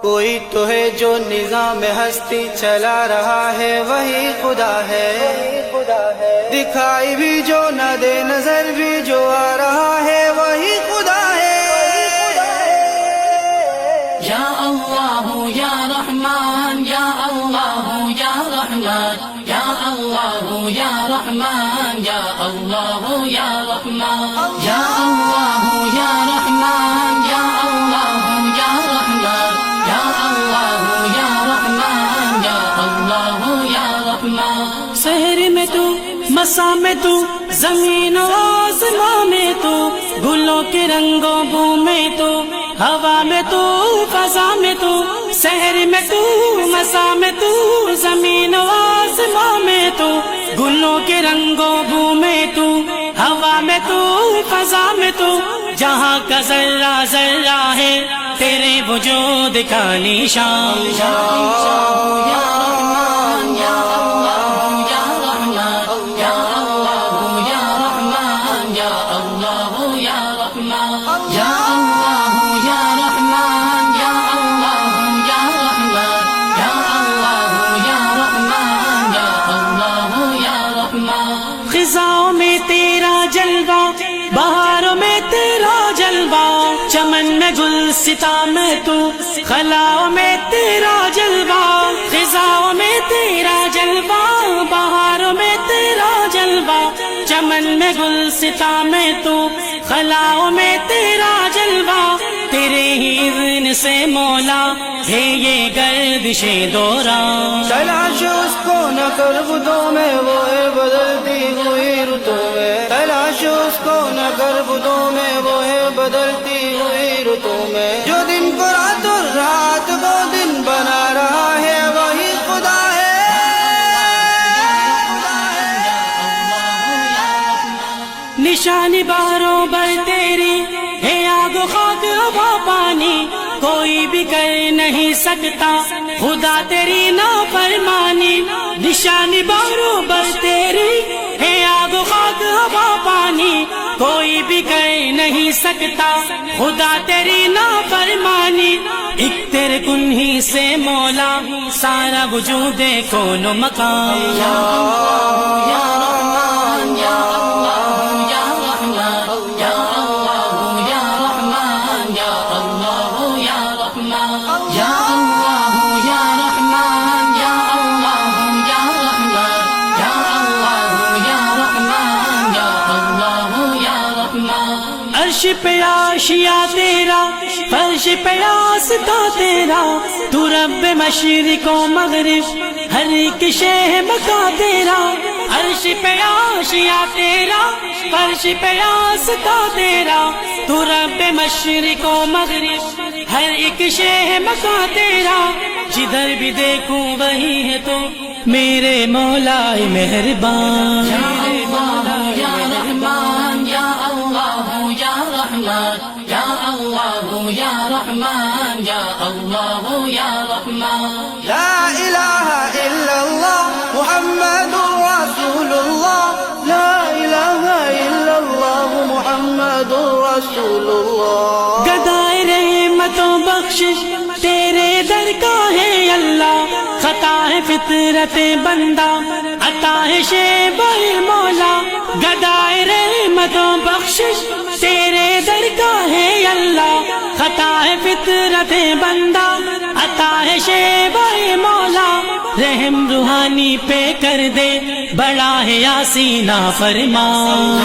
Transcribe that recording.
کوئی تو ہے جو نظام ہستی چلا رہا ہے، وہی خدا ہے۔ دکھائی بھی جو نہ دے، نظر بھی جو آ رہا ہے، وہی خدا ہے۔ یا اللہ یا رحمان، یا اللہ یا رحمان، یا اللہ یا رحمان، یا اللہ یا رحمان، یا اللہ یا رحمان، یا اللہ یا رحمان، یا اللہ یا رحمان، یا اللہ یا رحمان۔ شہر میں تو، مساء میں تو، زمین و آسماں میں تو، گلوں کے رنگوں بو میں تو، ہوا میں تو، فضا میں تو، شہر میں تو، مساء میں تو، زمین و آسماں میں تو، گلوں کے رنگوں بو میں تو، ہوا میں تو، فضا میں تو، جہاں کا ذرہ ذرہ ہے تیرے وجود کا نشان۔ یا رحمان یا اللہ یا رحمان، یا اللہ یا رحمان، یا اللہ یا رحمان، یا اللہ یا رحمان، یا اللہ یا رحمان، یا اللہ یا رحمان، یا اللہ یا رحمان۔ خزاؤں میں تیرا جلوہ، بہاروں میں تیرا جلوہ، چمن میں گلستاں میں تو، خلاؤں میں تیرا جلوہ، خزاؤں میں تیرا جلوہ، بہاروں میں تیرا جلوہ، چمن میں گلستاں میں تو، خلاؤں میں تیرا جلوہ، تیرے ہی اذن سے مولا ہے یہ گردش دوران۔ تلاش اس کو نہ کر بدوں میں، وہ ہے بدلتی ہوئی رتوں میں۔ تلاش اس کو نہ کر بدوں میں، وہ ہے بدلتی ہوئی رتوں میں۔ جو دن کو رات اور رات کو دن بنا رہا ہے، وہی خدا ہے۔ نشانی باروں بر تیری ہے، آگ و خاک ہوا پانی، کوئی بھی کر نہیں سکتا خدا تیری نافرمانی۔ نشانی باروں بر تیری ہے، آگ و خاک ہوا پانی، کوئی بھی کر نہیں سکتا خدا تیری نافرمانی۔ ایک تیرے کن ہی سے مولا سارا وجود کون و مکان۔ یا اللہ یا رحمان، یا اللہ یا رحمان، یا اللہ یا رحمان، یا اللہ یا رحمان، یا اللہ یا رحمان، یا اللہ یا رحمان، یا اللہ یا رحمان، یا اللہ یا رحمان۔ عرش پہ عاشیا تیرا، فرش پہ آستا تیرا، تو رب مشرق و مغرب، ہر ایک شے مکا تیرا۔ عرش پہ عاشیا تیرا، فرش پہ آستا تیرا، تو رب مشرق و مغرب، ہر ایک شے مکا تیرا۔ جدھر بھی دیکھوں وہی ہے تو میرے مولا مہربان۔ یا اللہ یا رحمان، یا اللہ یا رحمان، یا اللہ یا رحمان، یا اللہ یا رحمان۔ لا الہ الا اللہ محمد رسول اللہ، لا الہ الا اللہ محمد رسول اللہ۔ گدائے رحمت و بخشش تیرے در کا ہے اللہ، خطا ہے فطرت بندہ، عطا ہے شیب مولا۔ گدائے رحمت و بخشش تیرے در کا ہے اللہ، خطا ہے فطرت بندہ، عطا ہے شیب مولا۔ رحم روحانی پہ کر دے، بڑا ہے یاسین فرمان۔